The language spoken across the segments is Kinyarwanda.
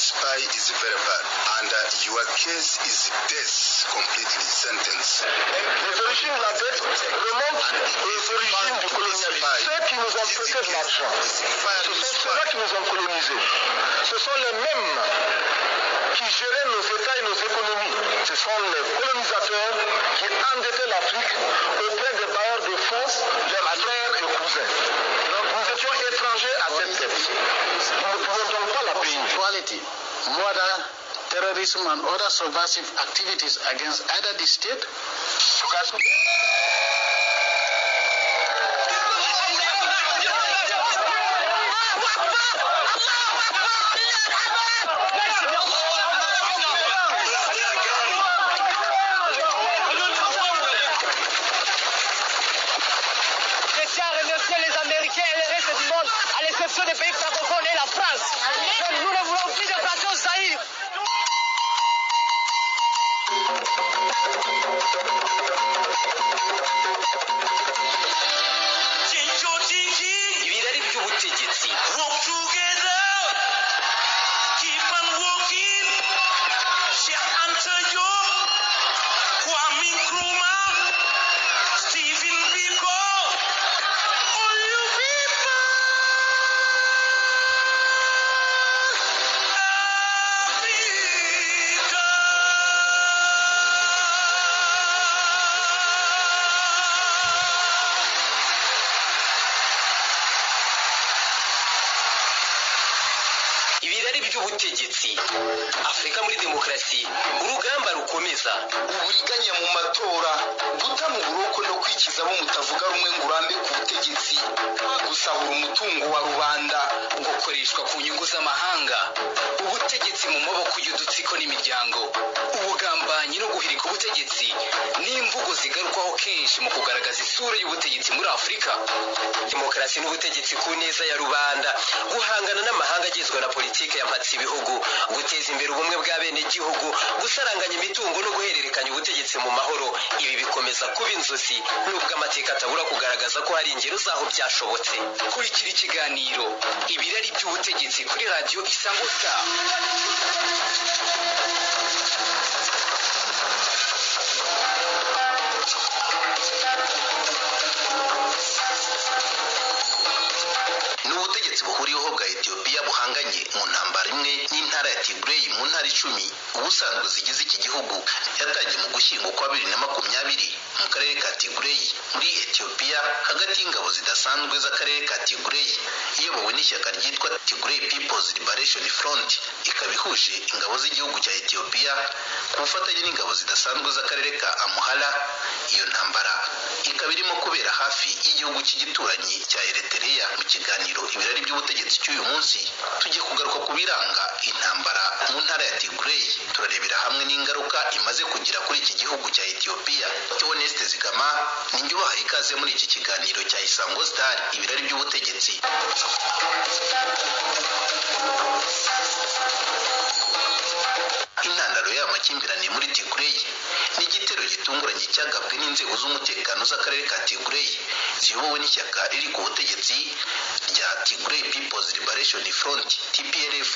spy is very bad, and your case is death, completely sentenced. Les origines de la dette remontent aux origines du colonialisme. Ceux qui nous ont prêté de l'argent, ce sont ceux-là qui nous ont colonisés. Ce sont les mêmes qui géraient nos États et nos économies. Ce sont les colonisateurs qui endettaient l'Afrique auprès des bailleurs de fonds, leurs frères et cousins. Donc nous étions étrangers à cette dette. Nous ne pouvons donc pas la payer. Quality, murder, terrorism and other subversive activities against either the state. Les Américains et le reste du monde, à l'exception des pays francophones et la France. Donc nous ne voulons plus de plateau Zaïre. Ibirari by'ubutegetsi. Walk together, keep on walking. Cheikh Anta Diop, Kwame Nkrumah, Stephen Biko. Ibirari by'ubutegetsi. Afurika muri demokarasi, urugamba rukomeza. Uburiganya mu matora, guta mu buroko no kwikiza abo mutavuga rumwe ngo urambe ku butegetsi, gusahura umutungo wa rubanda, Gukoreshwa ku nyungu z'amahanga, ubutegetsi mu maboko y'udutsiko n'imiryango, ubugambanyi no guhirika ubutegetsi n'imvugo zigarukwaho kenshi mu kugaragaza isura y'ubutegetsi muri Afurika. Demokarasi n'ubutegetsi ku neza ya rubanda, guhangana n'amahanga agizwe na politike yampatse ibihugu, guteza imbere ubumwe bwa bene gihugu, gusaranganya imitungo no guhererekanya ubutegetsi mu mahoro. Ibi bikomeza kuba inzozi nubwo amateka atabura kugaragaza ko hari ingero zaho byashobotse. Kurikira ikiganiro Ibirari by'ubutegetsi kuri Radio Isango Star. n'ubutegetsi buhuriweho bwa Ethiopia buhanganye mu ntambara imwe n'intara ya Tigray mu ntara 10 ubusanzwe zigize iki gihugu, yatangiye mu Gushyingo kwa 2020 mu karere ka Tigray muri Ethiopia, hagati y'ingabo zidasanzwe z'akarere ka Tigray iyobowe n'ishyaka ryitwa Tigray People's Liberation Front, ikaba ihuje ingabo z'igihugu cya Ethiopia ku bufatanye n'ingabo zidasanzwe z'akarere ka Amhara. Iyo ntambara ikaba irimo kubera hafi y'igihugu cy'igituranyi cya Eritrea. Mu kiganiro Ibirari by'ubutegetsi cy'uyu munsi tugiye kugaruka ku biranga intambara mu ntara ya Tigray, turarebera hamwe n'ingaruka imaze kugira kuri iki gihugu cya Ethiopia. Honeste Zigama ninjye ubahaye ikaze muri iki kiganiro cya Isango Star Ibirari by'ubutegetsi. Intandaro y'amakimbirane muri Tigray ni igitero gitunguranye cyagabwe n'inzego z'umutekano z'akarere ka Tigray ziyobowe n'ishyaka riri ku butegetsi rya Tigray People's Liberation Front TPLF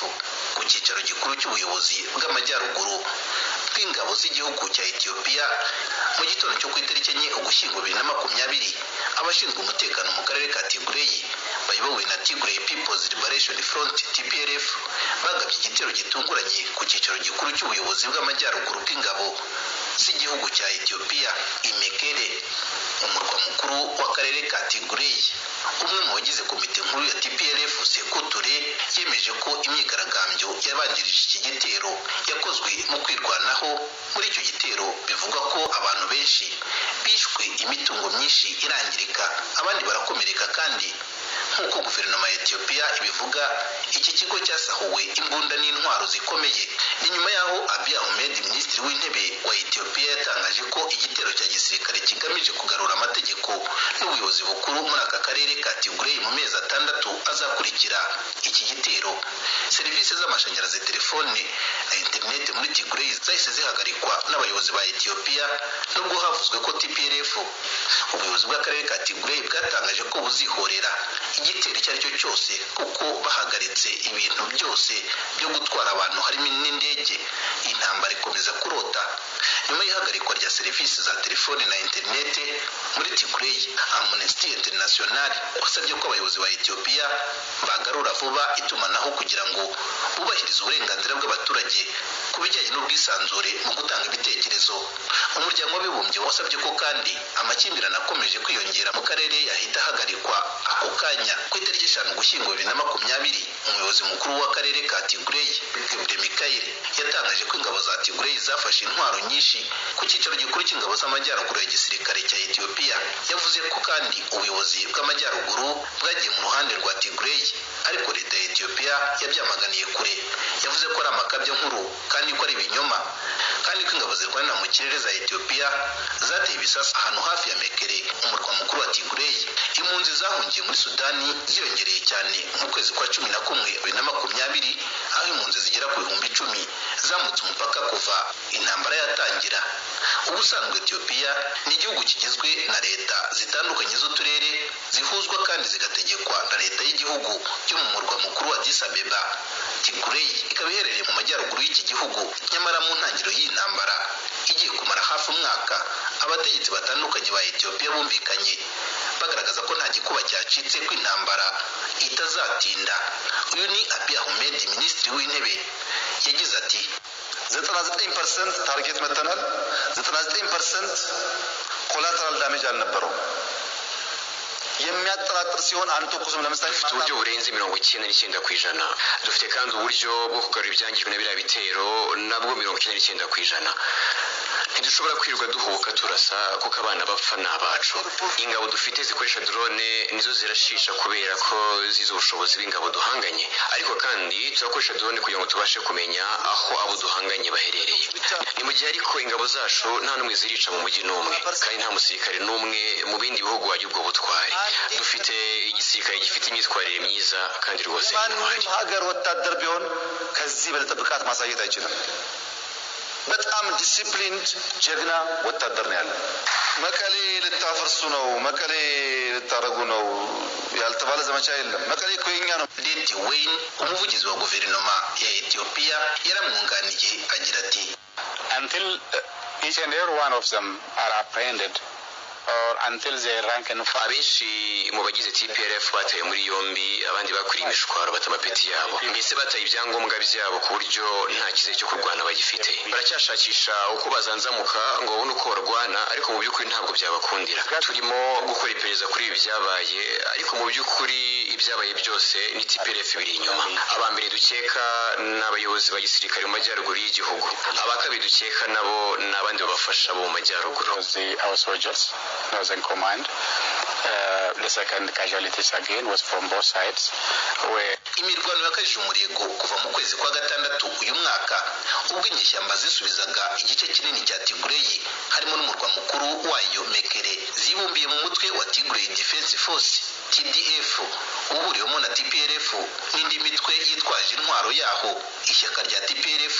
ku cyicaro gikuru cy'ubuyobozi bw'amajyaruguru bw'ingabo z'igihugu cya Ethiopia. Mu gitondo cyo ku itariki 4 Ugushyingo 2020, abashinzwe umutekano mu karere ka Tigray bayobowe na Tigray People's Liberation Front TPLF bagabye igitero gitunguranye ku cyicaro gikuru cy'ubuyobozi bw'amajyaruguru bw'ingabo z'igihugu cya Ethiopia Imekere, umurwa mukuru w'akarere ka Tigray. Umwe mu bagize komite nkuru ya TPLF Sekou Touré yemeje ko imyigaragambyo yabanjirije iki gitero yakozwe mu kwirwanaho. Muri icyo gitero bivugwa ko abantu benshi bishwe, imitungo myinshi irangirika, abandi barakomereka, kandi nk'uko guverinoma ya Ethiopia ibivuga, iki kigo cyasahuwe imbunda n'intwaro zikomeye. Ni nyuma yaho Abiy Ahmed, minisitiri w'intebe wa Ethiopia, yatangaje ko igitero cya gisirikare kigamije kugarura amategeko n'ubuyobozi bukuru muri aka karere ka Tigray mu mezi 6 azakurikira. iki gitero. Serivisi z'amashanyarazi, telefone na interineti muri Tigray zahise zihagarikwa n'abayobozi ba Ethiopia, nubwo havuzwe ko TPLF ubuyobozi bw'akarere ka Tigray bwatangaje ko buzihorera igitero icyo ari cyo cyose kuko bahagaritse ibintu byose byo gutwara abantu harimo n'indege. Intambara ikomeza kurota nyuma y'ihagarikwa rya serivisi za telefone na interineti muri Tigray. Amnesty International wasabye ko abayobozi ba Ethiopia bagarura vuba itumanaho kugira ngo bubahirize uburenganzira bw'abaturage ku bijyanye n'ubwisanzure mu gutanga ibitekerezo. Umuryango w'abibumbye wasabye ko kandi amakimbirane akomeje kwiyongera mu karere yahita hagarikwa ako kanya. Ku itariki 5 Ugushyingo 2020 umuyobozi mukuru w'akarere ka Tigray Gebre Mikael yatangaje ko ingabo za Tigray zafashe intwaro nyinshi ku cyicaro gikuru cy'ingabo z'amajyaruguru ya gisirikare cya Ethiopia. Yavuze ko kandi ubuyobozi bw'amajyaruguru bwagiye mu ruhande rwa Tigray, ariko leta ya Ethiopia yabyamaganiye kure. Yavuze ko ari amakabyo nkuru kandi ko ari ibinyoma, kandi ko ingabo zirwanira mu kirere za Ethiopia zateye ibisasu ahantu hafi ya Mekele, umurwa mukuru wa Tigray. Impunzi zahungiye muri Sudani ziyongereye cyane mu kwezi kwa 11 2020, aho impunzi zigera ku 10,000 zamutse umupaka kuva intambara yatangira. Ubusanzwe Ethiopia ni igihugu kigizwe na leta zitandukanye z'uturere zihuzwa kandi zigategekwa na leta y'igihugu cyo mu murwa mukuru wa Addis Abeba. Tigray ikaba iherereye mu majyaruguru y'iki gihugu, nyamara mu ntangiriro y'intambara igiye kumara hafi umwaka abategetsi batandukanye ba Ethiopia bumvikanye bagaragaza ko nta gikuba cyacitse ko intambara itazatinda. Uyu ni Abiy Ahmed, minisitiri w'intebe, yagize ati 99% ታርጌት መተናል 99% ኮላተራል ዳሜጅ አልነበረውም። የሚያጠራጥር ሲሆን አንተኩስም ለምሳሌ uburyo burenze 99%. Dufite kandi uburyo bwo kugarura ibyangijwe na biriya bitero nabwo 99%. Ntidushobora kwirirwa duhuka turasa kuko abana bapfa n'abacu. Ingabo dufite zikoresha drone nizo zirashisha kubera ko zizo ubushobozi bw'ingabo duhanganye, ariko kandi turakoresha drone kugira ngo tubashe kumenya aho abo duhanganye baherereye. Ni mu gihe ariko ingabo zacu nta numwe zirica mu mujyi n'umwe, kandi nta musirikare n'umwe mu bindi bihugu wagiye ubwo butwari. Dufite igisirikare gifite imyitwarire myiza kandi rwose n'intwari. ሀገር ወታደር ቢሆን ከዚህ በለጠ ብቃት ማሳየት አይችልም። በጣም ዲሲፕሊንድ ጀግና ወታደር ነው ያለው። መቀሌ ልታፈርሱ ነው፣ መቀሌ ልታረጉ ነው ያልተባለ ዘመቻ የለም። መቀሌ እኮ የኛ ነው። ሌዲ ወይን umuvugizi wa guverinoma ya Ethiopia yaramwunganiye agira ati until each and every one of them are apprehended or until they rank and file. Abenshi mu bagize TPLF bataye muri yombi, abandi bakuriye imishwaro batamapeti yabo, mbese bataye ibyangombwa byabo ku buryo nta kizere cyo kurwana bagifite. Baracyashakisha uko bazanzamuka ngo babone uko barwana, ariko mu by'ukuri ntabwo byabakundira. Turimo gukora iperereza kuri ibi byabaye, ariko mu by'ukuri ibyabaye byose ni TPLF biri inyuma. Abambere dukeka n'abayobozi ba gisirikare mu majyaruguru y'igihugu, abakabiri dukeka nabo n'abandi babafasha bo mu majyaruguru. Our soldiers was in command. The second casualties again was from both sides. Imirwano yakajije umurego kuva mu kwezi kwa gatandatu uyu mwaka, ubwo inyeshyamba zisubizaga igice kinini cya Tigray harimo n'umurwa mukuru wayo Mekele, zibumbiye mu mutwe wa Tigray Defense Force TDF uhuriwemo na TPLF n'indi mitwe yitwaje intwaro yaho. Ishyaka rya TPLF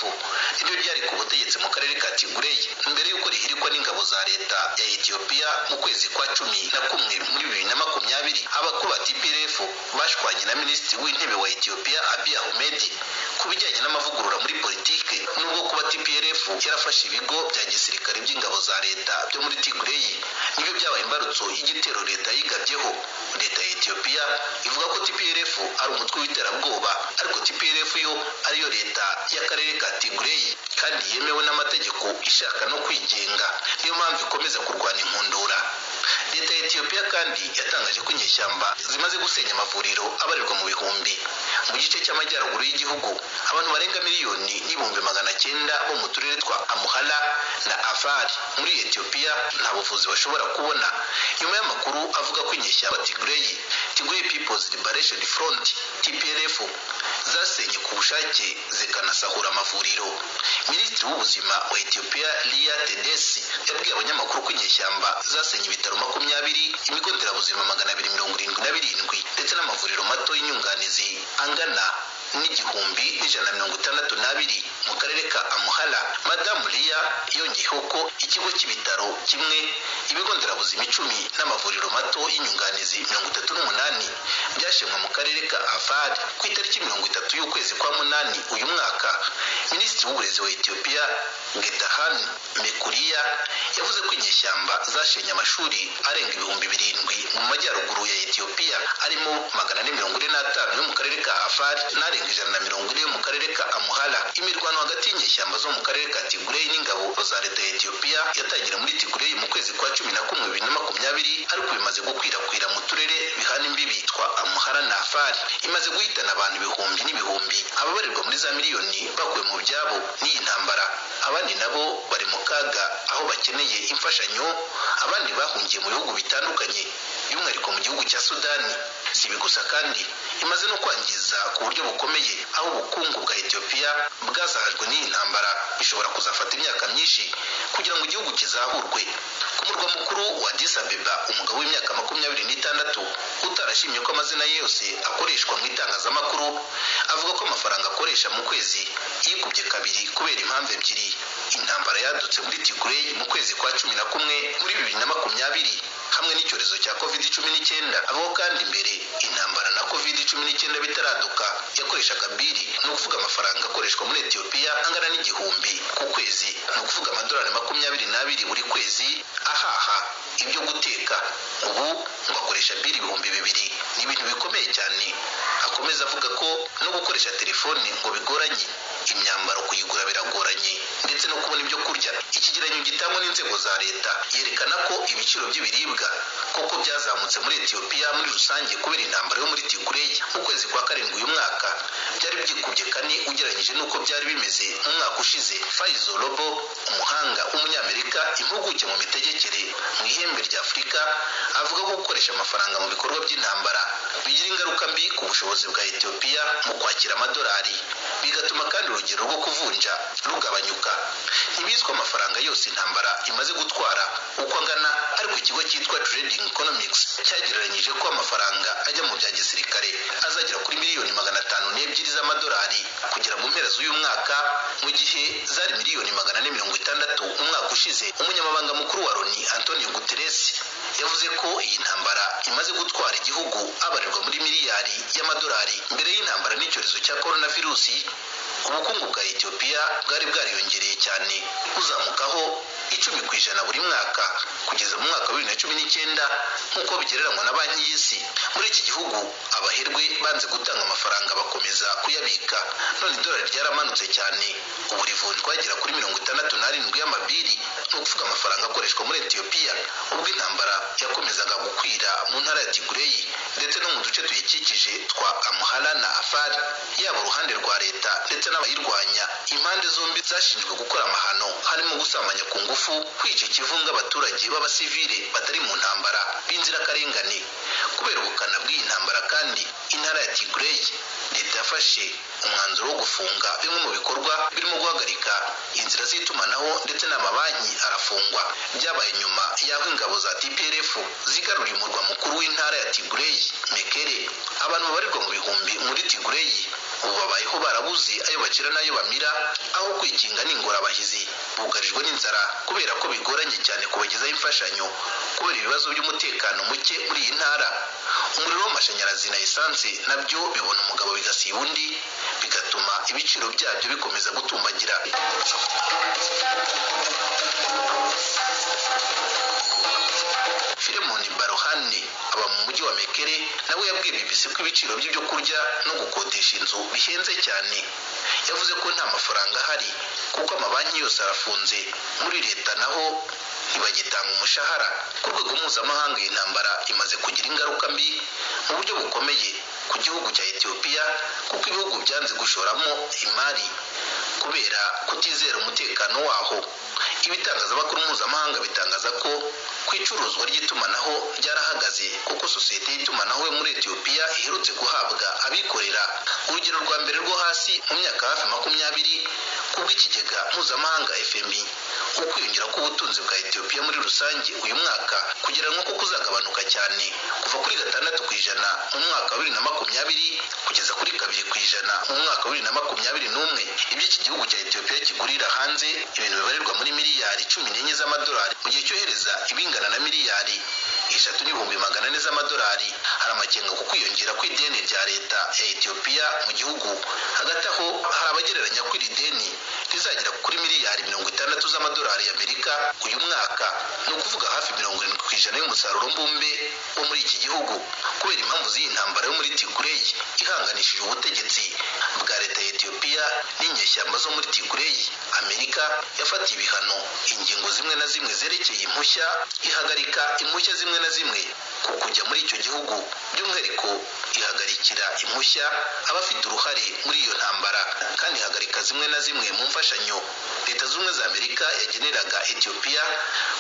niryo ryari ku butegetsi mu karere ka Tigray mbere y'uko rihirikwa n'ingabo za leta ya Ethiopia mu kwezi kwa 11 muri 2020. Abakuru ba TPLF bashwanye na minisitiri w'intebe wa Ethiopia Abiy Ahmed ku bijyanye n'amavugurura muri politike, nubwo kuba TPLF yarafashe ibigo bya gisirikare by'ingabo za leta byo muri Tigray nibyo byabaye imbarutso y'igitero leta yigabyeho. Leta ya Ethiopia ivuga ko TPLF ari umutwe w'iterabwoba, ariko TPLF yo ariyo leta y'akarere ka Tigray kandi yemewe n'amategeko ishaka no kwigenga, niyo mpamvu ikomeza kurwana inkundura. Leta ya Ethiopia kandi yatangaje ko inyeshyamba zimaze gusenya amavuriro abarirwa mu bihumbi mu gice cy'amajyaruguru y'igihugu. Abantu barenga 1,900,000 bo mu turere twa Amhara na Afar muri Ethiopia nta buvuzi bashobora kubona, nyuma y'amakuru avuga ko inyeshyamba Tigray People's Liberation Front TPLF zasenye ku bushake zikanasahura amavuriro. Minisitiri w'ubuzima wa Ethiopia Lia Tedesi yabwiye abanyamakuru ko inyeshyamba zasenye ibitaro 20, ibigo nderabuzima 277 ndetse n'amavuriro mato y'inyunganizi angana n'igihumbi n'ijana na 162 mu karere ka Amuhala. Madamu Lia yongeyeho ko ikigo cy'ibitaro kimwe, ibigo nderabuzima 10 n'amavuriro mato y'inyunganizi 38 byashyirwa mu karere ka Afar ku itariki 30 y'ukwezi kwa munani uyu mwaka. Minisitiri w'uburezi wa Ethiopia Getachew Mekuria yavuze ko inyeshyamba zashenye amashuri arenga 7,000 mu majyaruguru ya Ethiopia, arimo 445 yo mu karere ka Afar n'arenga 140 yo mu karere ka Amuhala. Imirwano hagati y'inyeshyamba zo mu karere ka Tigray n'ingabo za leta ya Ethiopia yatangira muri Tigray mu kwezi kwa 11 2020, ariko bimaze gukwirakwira mu turere bihana imbibi twa Amuhala na Afar. Imaze guhitana abantu ibihumbi n'ibihumbi, ababarirwa muri za miliyoni bakuwe mu byabo n'iyi ntambara. Abandi nabo bari mu kaga aho bakeneye imfashanyo, abandi bahungiye mu bihugu bitandukanye by'umwihariko mu gihugu cya Sudani. Si ibi gusa kandi imaze no kwangiza ku buryo bukomeye aho ubukungu bwa Ethiopia bwazahajwe n'iyi ntambara. Bishobora kuzafata imyaka myinshi kugira ngo igihugu kizahurwe. Ku murwa mukuru wa Addis Abeba, umugabo w'imyaka 26 utarashimye ko amazina ye yose akoreshwa mu itangazamakuru avuga ko amafaranga akoresha mu kwezi yikubye kabiri kubera impamvu ebyiri. Intambara yadutse muri Tigray mu kwezi kwa 11 muri 2020 hamwe n'icyorezo cya COVID-19. Avuga kandi mbere intambara na COVID-19 bitaraduka yakoreshaga biri, ni ukuvuga amafaranga akoreshwa muri Ethiopia angana n'igihumbi ku kwezi, ni ukuvuga amadolari 22 buri kwezi ahaha ibyo guteka. Ubu ngo akoresha biri 2,000. Ni ibintu bikomeye cyane. Akomeza avuga ko no gukoresha telefone ngo bigoranye, imyambaro kuyigura biragoranye, ndetse no kubona ibyo kurya. Ikigereranyo gitangwa n'inzego za leta yerekana ko ibiciro by'ibiribwa koko byazamutse muri Ethiopia muri rusange kubera intambara yo muri Tigray. Mu kwezi kwa 7 uyu mwaka byari byikubye kane ugereranyije n'uko byari bimeze mu mwaka ushize. Faizo Lobo, umuhanga w'umunyamerika impuguke mu mitegekere mu ihembe rya Afurika, avuga ko gukoresha amafaranga mu bikorwa by'intambara bigira ingaruka mbi ku bushobozi bwa Ethiopia mu kwakira amadolari, bigatuma kandi urugero rwo kuvunja rugabanyuka. Ntibizwe amafaranga yose intambara imaze gutwara uko angana, ariko ikigo cyitwa Trading Economics cyagereranyije ko amafaranga ajya mu bya gisirikare azagera kuri miliyoni 502 z'amadolari kugera mu mpera z'uyu mwaka, mu gihe zari miliyoni 460 umwaka ushize. Umunyamabanga mukuru wa Loni Antonio Guterres yavuze ko iyi ntambara imaze gutwara igihugu abarirwa muri miliyari y'amadolari. Mbere y'intambara n'icyorezo cya coronavirus, ubukungu bwa Ethiopia bwari bwariyongereye cyane buzamukaho 10% buri mwaka kugeza mu mwaka wa 2019 nk'uko bigereranywa na banki y'isi. Muri iki gihugu abaherwe banze gutanga amafaranga bakomeza kuyabika, none idolari ryaramanutse cyane, ubu rivunjwa rigera kuri 67 y'amabiri, ni ukuvuga amafaranga akoreshwa muri Ethiopia ubwo intambara yakomezaga gukwira mu ntara ya Tigray ndetse no mu duce tuyikikije twa Amuhala na Afar. Yaba uruhande rwa leta ndetse n'abayirwanya, impande zombi zashinjwe gukora amahano harimo gusambanya ku ngufu, kwica ikivunga abaturage b'abasivile batari mu ntambara b'inzirakarengane. Kubera ubukana bw'iyi ntambara kandi, intara ya Tigray leta yafashe umwanzuro wo gufunga bimwe mu bikorwa birimo guhagarika inzira z'itumanaho ndetse n'amabanki arafungwa. Byabaye nyuma y'aho ingabo za TPLF zigaruriye umurwa mukuru w'intara ya Tigray, Mekele. Abantu babarirwa mu bihumbi muri Tigray ubu babayeho barabuze ayo bakira n'ayo bamira, aho kwikinga n'ingorabahizi. Bugarijwe n'inzara kubera ko bigoranye cyane kubagezaho imfashanyo kubera ibibazo by'umutekano muke muri iyi ntara. Umuriro w'amashanyarazi na esanse nabyo bibona umugabo bigasiba undi, bigatuma ibiciro byabyo bikomeza gutumbagira. Filemon Barohani aba mu mujyi wa Mekele nawe yabwiye BBC ko ibiciro by'ibyo kurya no gukodesha inzu bihenze cyane. Yavuze ko nta mafaranga ahari kuko amabanki yose arafunze, muri leta naho ntibagitanga umushahara. Ku rwego mpuzamahanga iyi ntambara imaze kugira ingaruka mbi mu buryo bukomeye ku gihugu cya Ethiopia, kuko ibihugu byanze gushoramo imari kubera kutizera umutekano waho. Ibitangazamakuru mpuzamahanga bitangaza ko ku icuruzwa ry'itumanaho ryarahagaze kuko sosiyete y'itumanaho yo muri Ethiopia iherutse guhabwa abikorera urugero rwa mbere rwo hasi mu myaka hafi 20 kubw'ikigega mpuzamahanga FMI. ukwiyongera k'ubutunzi bwa Ethiopia muri rusange uyu mwaka kugereranwa ko kuzagabanuka cyane kuva kuri 6% mu mwaka wa 2020 kugeza kuri 2% mu mwaka wa 2021. Ibyo iki gihugu cya Ethiopia kigurira hanze ibintu bibarirwa muri miliyari 14 z'amadolari mu gihe cyohereza ibingana na miliyari 3.4 z'amadolari. Hari amakenga ku kwiyongera kw'ideni rya leta ya Ethiopia mu gihugu. Hagati aho hari abagereranya ko iri deni rizagera kuri miliyari 60 z'amadolari y'Amerika uyu mwaka, no kuvuga hafi 70% y'umusaruro mbumbe wo muri iki gihugu, kubera impamvu z'iyi ntambara yo muri Tigray ihanganishije ubutegetsi bwa leta ya Ethiopia n'inyeshyamba zo muri Tigray. Amerika yafatiye ibihano ingingo zimwe na zimwe zerekeye impushya, ihagarika impushya zimwe na zimwe ku kujya muri icyo gihugu, by'umwihariko ihagarikira impushya abafite uruhare muri iyo ntambara, kandi ihagarika zimwe na zimwe mu mfashanyo leta z'ubumwe za Amerika yageneraga Ethiopia.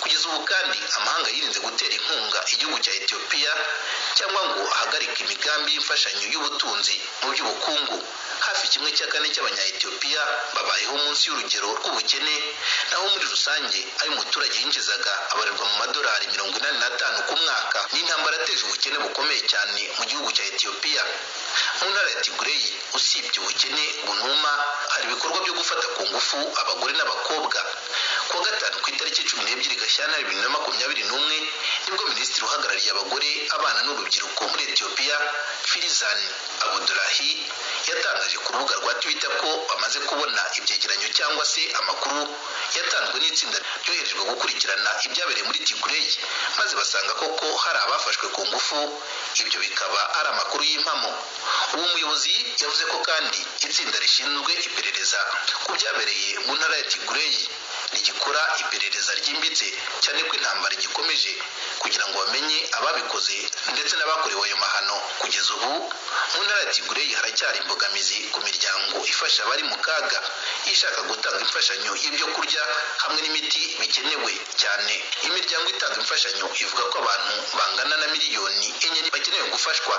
Kugeza ubu kandi amahanga yirinze gutera inkunga igihugu cya Ethiopia cyangwa ngo ahagarike imigambi y'imfashanyo y'ubutunzi mu by'ubukungu. Hafi 1/4 cy'abanya-Ethiopia babayeho munsi y'urugero rw'ubukene, naho muri rusange ayo umuturage yinjizaga abarirwa mu madolari 85 ku mwaka. Ni intambara yateje ubukene bukomeye cyane mu gihugu cya Ethiopia. Mu ntara ya Tigray usibye ubukene bunuma, hari ibikorwa byo gufata ku ngufu abagore n'abakobwa. Ku wa gatanu ku itariki 12 Gashyantare 2021 nibwo minisitiri uhagarariye abagore, abana n'urubyiruko muri Ethiopia Filizan Abdullahi yatangaje ku rubuga rwa Twitter ko bamaze kubona ibyegeranyo cyangwa se amakuru yatanzwe n'itsinda ryoherejwe gukurikirana ibyabereye muri Tigray, maze basanga koko hari abafashwe ku ngufu. Ibyo bikaba ari amakuru y'impamo. Uwo muyobozi yavuze ko kandi itsinda rishinzwe iperereza ku byabereye mu ntara ya Tigray rigikora iperereza ryimbitse cyane ko intambara igikomeje kugira ngo bamenye ababikoze ndetse n'abakorewe ayo mahano. Kugeza ubu mu ntara ya Tigray haracyari imbogamizi ku miryango ifasha abari mu kaga, ishaka gutanga imfashanyo y'ibyo kurya hamwe n'imiti bikenewe cyane. Imiryango itanga imfashanyo ivuga ko abantu bangana na miliyoni 4 bakeneye gufashwa,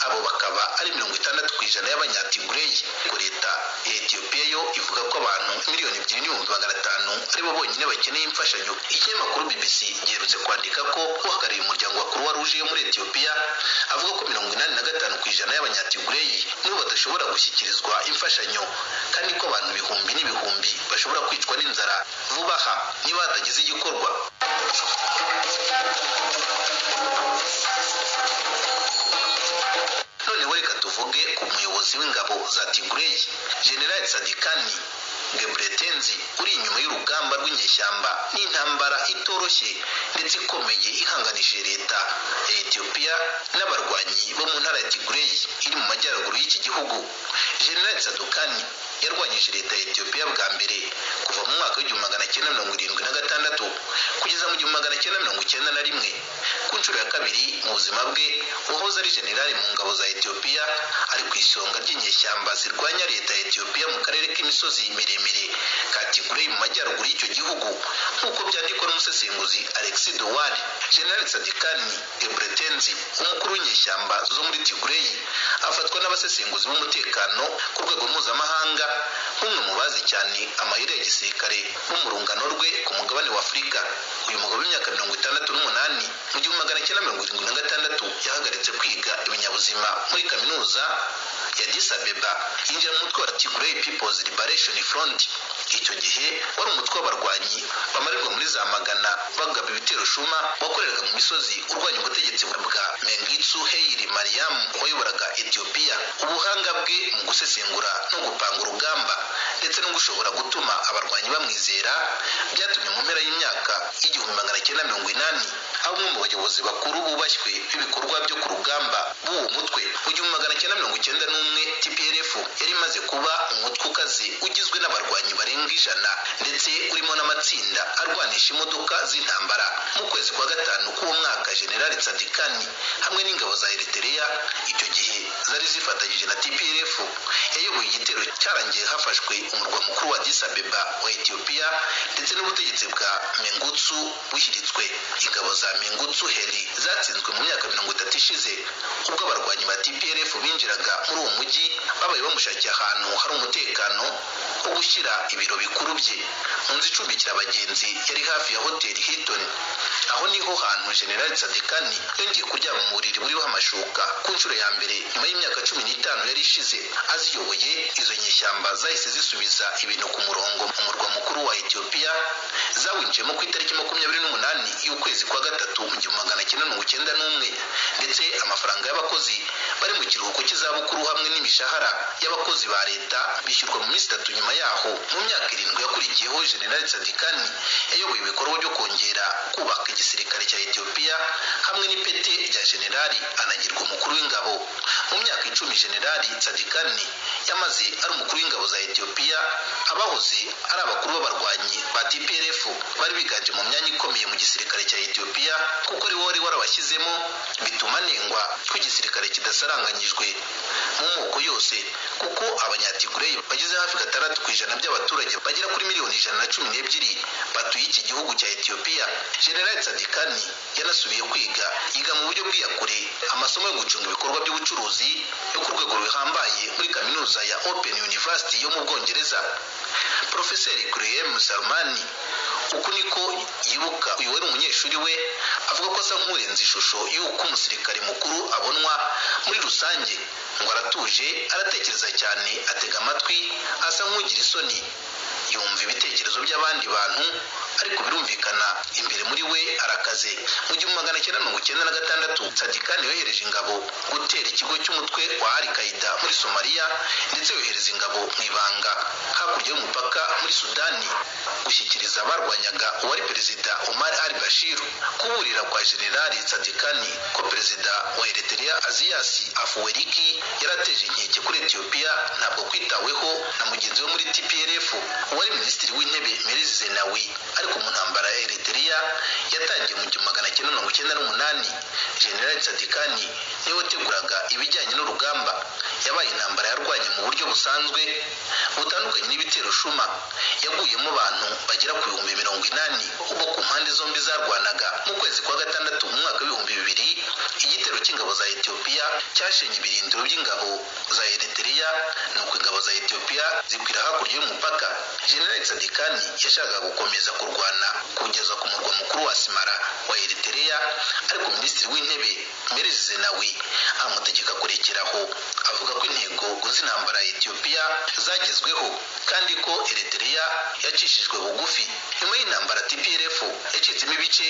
abo bakaba ari 60% y'abanya-Tigray. Leta ya Ethiopia yo ivuga ko abantu miliyoni 2.5 aribo bonyine bakeneye imfashanyo. Ikinyamakuru BBC giherutse kwandika ko uhagarariye umuryango wa Croix Rouge yo muri Ethiopia avuga ko 85% y'abanya-Tigray nibo badashobora gushyikirizwa imfashanyo, kandi ko abantu ibihumbi n'ibihumbi bashobora kwicwa n'inzara vuba aha niba hatagize igikorwa. Noneho reka tuvuge ku muyobozi w'ingabo za Tigray, General Sadikani Gebretenzi, uri inyuma y'urugamba rw'inyeshyamba n'intambara itoroshye ndetse ikomeye ihanganishije leta ya Ethiopia n'abarwanyi bo mu ntara ya Tigray iri mu majyaruguru y'iki gihugu. General Sadikani yarwanyije leta ya Ethiopia bwa mbere kuva mu mwaka w'1976 kugeza mu 1991. Ku nshuro ya kabiri mu buzima bwe uhoze ari generali mu ngabo za Ethiopia, ari ku isonga ry'inyeshyamba zirwanya leta ya Ethiopia mu karere k'imisozi miremire ka Tigray mu majyaruguru y'icyo gihugu, nk'uko byandikwa n'umusesenguzi Alexis Dowad. General Sadikani Gebretenzi, umukuru w'inyeshyamba zo muri Tigray, afatwa n'abasesenguzi b'umutekano ku rwego mpuzamahanga nk'umwe mu bazi cyane amayeri ya gisirikare bo mu rungano rwe ku mugabane wa Afurika. Uyu mugabo w'imyaka 68 mu 1976 yahagaritse kwiga ibinyabuzima muri kaminuza ya Addis Abeba, yinjira mu mutwe wa Tigray People's Liberation Front. Icyo gihe wari umutwe w'abarwanyi bamarirwa muri za magana bagaba ibitero shuma wakoreraga mu misozi urwanya ubutegetsi bwa Mengistu Haile Mariam wayoboraga Ethiopia. Ubuhanga bwe mu gusesengura no gupanga urugamba ndetse no gushobora gutuma abarwanyi bamwizera byatumye mu mpera y'imyaka y'1980 bamwe mu bayobozi bakuru bubashywe b'ibikorwa byo ku rugamba b'uwo mutwe. Mu 1991 TPLF yari imaze kuba umutwe ukaze ugizwe n'abarwanyi barenga 100 ndetse urimo n'amatsinda arwanisha imodoka z'intambara. Mu kwezi kwa gatanu k'uwo mwaka General Sadikani hamwe n'ingabo za Eritrea icyo gihe zari zifatanyije na TPLF yayoboye igitero cyarangiye hafashwe umurwa mukuru wa Addis Abeba wa Ethiopia ndetse n'ubutegetsi bwa Mengistu bushyiritswe. Ingabo za Mengistu Haile zatsinzwe mu myaka 30 ishize ubwo abarwanyi ba TPLF binjiraga muri uwo mujyi babaye bamushakiye ahantu hari umutekano wo gushyira ibiro bikuru bye mu nzu icumbikira abagenzi yari hafi ya hoteli Hilton. Aho niho hantu General Sadikani yongeye kuryama mu buriri buriho amashuka ku nshuro ya mbere nyuma y'imyaka 15 yari ishize aziyoboye. Izo nyeshyamba zahise zisubiza ibintu ku murongo mu murwa mukuru wa Ethiopia, zawinjiyemo ku itariki 28 y'ukwezi kwa gatatu mu 1991, ndetse amafaranga y'abakozi bari mu kiruhuko cy'izabukuru hamwe n'imishahara y'abakozi ba leta bishyurwa mu minsi 3 nyuma yaho. Mu myaka 7 yakurikiyeho General Sadikani yayoboye ibikorwa byo kongera kubaka igisirikare cya Ethiopia hamwe n'ipete rya generali, anagirwa umukuru w'ingabo. Mu myaka 10 General Sadikani yamaze ari umukuru w'ingabo za Ethiopia, abahoze ari abakuru b'abarwanyi ba TPLF bari biganje mu myanya ikomeye mu gisirikare cya Ethiopia, kuko ari wari warabashyizemo, bituma nengwa ko igisirikare kidasaranganyijwe mu moko yose, kuko abanyatigray bagize hafi 6% by'abaturage bagera kuri miliyoni 112 batuye iki gihugu cya Ethiopia. General Sadikani yanasubiye kwiga, yiga mu buryo bw'iyakure amasomo yo gucunga ibikorwa by'ubucuruzi yo ku rwego ruhambaye muri kaminuza ya Open University yo mu Bwongereza. Profeseri Graham Salmani uku niko yibuka uyu wari umunyeshuri we, avuga ko asa nk'urenze ishusho y'uko umusirikare mukuru abonwa muri rusange, ngo aratuje, aratekereza cyane, atega amatwi, asa nk'ugira isoni, yumva ibitekerezo by'abandi bantu, ariko birumvikana imbere muri we arakaze. Mu 1996 Sadikani yohereje ingabo gutera ikigo cy'umutwe wa Al-Qaeda muri Somalia, ndetse yohereza ingabo mu ibanga hakurya y'umupaka muri Sudani gushyikiriza abarwanyaga uwari perezida Omar al-Bashir. Kuburira kwa General Sadikani ko perezida wa Eritrea Azias Afwerki yarateje inkeke kuri Ethiopia ntabwo kwitaweho na mugenzi we muri TPLF wari minisitiri w'intebe Meles Zenawi. Ariko mu ntambara ya Eritrea yatangiye mu 1998, General Sadikani niwe wateguraga ibijyanye n'urugamba. Yabaye intambara yarwanye mu buryo busanzwe butandukanye n'ibitero shuma, yaguyemo abantu bagera ku 80,000 ubwo ku mpande zombi zarwanaga. Mu kwezi kwa gatandatu mu mwaka wa 2000 igitero cy'ingabo za Ethiopia cyashenye ibirindiro by'ingabo za Eritrea, nuko ingabo za Ethiopia zikwira hakurya y'umupaka. General Sadikani yashakaga gukomeza kurwana kugeza ku murwa mukuru wa Asmara wa Eritrea, ariko minisitiri w'intebe Meles Zenawi amutegeka kurekeraho, avuga ko intego z'intambara ya Ethiopia zagezweho kandi ko Eritrea yacishijwe bugufi. Nyuma y'intambara TPLF yacitsemo ibice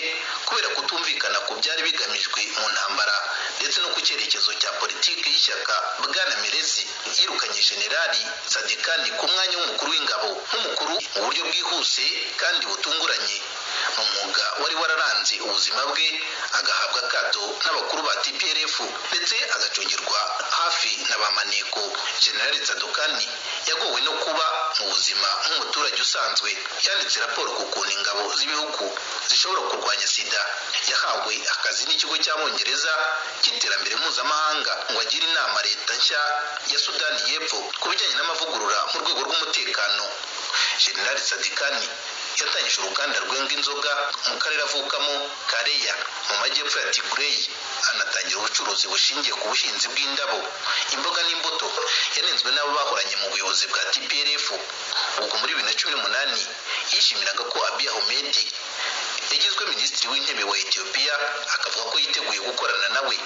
kubera kutumvikana ku byari bigamijwe mu ntambara, ndetse no ku cyerekezo cya politiki y'ishyaka. Bwana Melezi yirukanye Generali Sadikani ku mwanya w'umukuru w'ingabo nk'umukuru mu buryo bwihuse kandi butunguranye mu mwuga wari wararanze ubuzima bwe, agahabwa akato n'abakuru ba TPLF ndetse agacungirwa hafi na ba maneko. General Sadikani yagowe no kuba mu buzima nk'umuturage usanzwe. Yanditse raporo ku kuntu ingabo z'ibihugu zishobora kurwanya sida. Yahawe akazi n'ikigo cy'Abongereza cy'iterambere mpuzamahanga ngo agire inama leta nshya ya Sudani y'Epfo ku bijyanye n'amavugurura mu rwego rw'umutekano. General Sadikani yatangije uruganda rwenga inzoga mu karere avukamo Kareya mu majyepfo ya Tigray, anatangira ubucuruzi bushingiye ku buhinzi bw'indabo, imboga n'imbuto. Yanenzwe n'abo bahoranye mu buyobozi bwa TPLF. Ubwo muri 2018 yishimiraga ko Abiy Ahmed yagizwe minisitiri w'intebe wa Ethiopia, akavuga ko yiteguye gukorana nawe.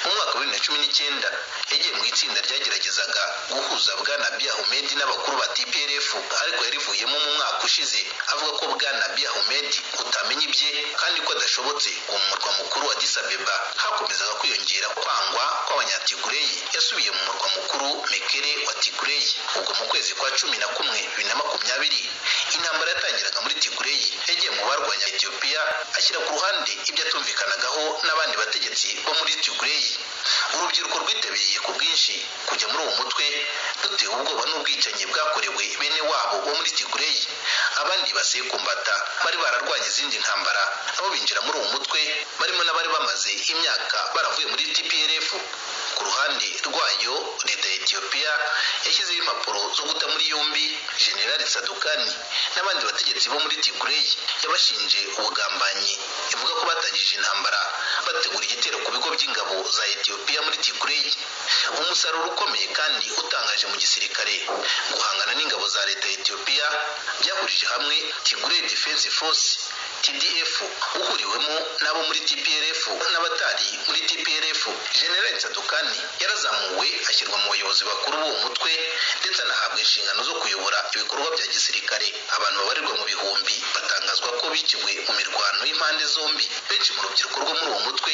Mu mwaka wa 2019 yagiye mu itsinda ryageragezaga guhuza Bwana Abiy Ahmed n'abakuru ba TPLF, ariko yarivuyemo mu mwaka ushize, avuga ko Bwana Abiy Ahmed utamenya ibye kandi ko adashobotse. Mu murwa mukuru wa Addis Abeba hakomezaga kwiyongera kwangwa kw'abanyatigray. Yasubiye mu murwa mukuru Mekele wa Tigray. Ubwo mu kwezi kwa 11 2020 intambara yatangiraga muri Tigray, yagiye mu barwanya Ethiopia ashyira ku ruhande ibyo atumvikanagaho n'abandi bategetsi bo muri Tigray. Urubyiruko rwitabiriye ku bwinshi kujya muri uwo mutwe, dutewe ubwoba n'ubwicanyi bwakorewe bene wabo bo muri Tigray. Abandi basekumbata bari bararwanya izindi ntambara, abo binjira muri uwo mutwe barimo n'abari bamaze imyaka baravuye muri TPLF. Ku ruhande rwayo leta ya Ethiopia yashyizeho impapuro zo guta muri yombi General Sadikani n'abandi bategetsi bo muri Tigray, yabashinje ubugambanyi. Ivuga ko batangije intambara bategura igitero ku bigo by'ingabo za Ethiopia muri Tigray. Umusaruro ukomeye kandi utangaje mu gisirikare guhangana n'ingabo za leta ya Ethiopia byahurije hamwe Tigray Defense Force TDF uhuriwemo n'abo muri TPLF n'abatari muri TPLF. General Tsadukani yarazamuwe ashyirwa mu bayobozi bakuru b'uwo mutwe ndetse anahabwa inshingano zo kuyobora ibikorwa bya gisirikare. Abantu babarirwa mu bihumbi batangazwa ko biciwe mu mirwano y'impande zombi. Benshi mu rubyiruko rwo muri uwo mutwe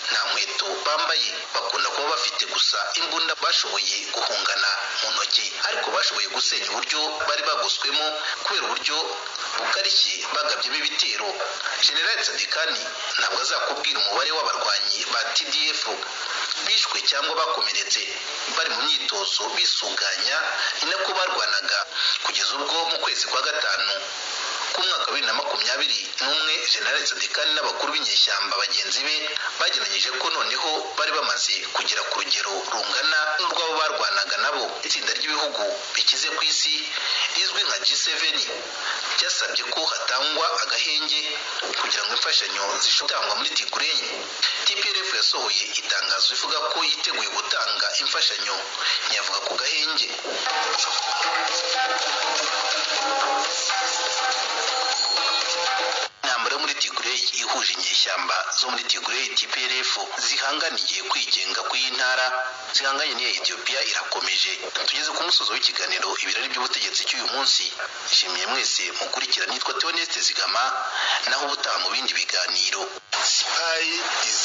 nta nkweto bambaye, bakunda kuba bafite gusa imbunda bashoboye guhungana mu ntoki, ariko bashoboye gusenya uburyo bari bagoswemo kubera uburyo bukarishye bagabyemo ibitero. General Tsadikani ntabwo azakubwira umubare w'abarwanyi ba TDF bishwe cyangwa bakomeretse bari mu myitozo bisuganya, ni nako barwanaga kugeza ubwo mu kwezi kwa gatanu k'umwaka wa 2021 General Tsadikani n'abakuru b'inyeshyamba bagenzi be bageranyije ko noneho bari bamaze kugera ku rugero rungana n'urwabo barwanaga nabo. Itsinda ry'ibihugu bikize ku isi rizwi nka G7 byasabye ko hatangwa agahenge kugira ngo imfashanyo zishobotangwa muri Tigray. TPLF yasohoye itangazo rivuga ko yiteguye gutanga imfashanyo, ntiyavuga ku gahenge. Intambara muri Tigray ihuje inyeshyamba zo muri Tigray TPLF zihanganiye kwigenga kw'intara zihanganye n'iya Ethiopia irakomeje. Tugeze ku musozo w'ikiganiro ibirari by'ubutegetsi cy'uyu munsi. Nshimiye mwese mukurikira, nitwa Theoneste Zigama, naho ubutaha mu bindi biganiro. Spy is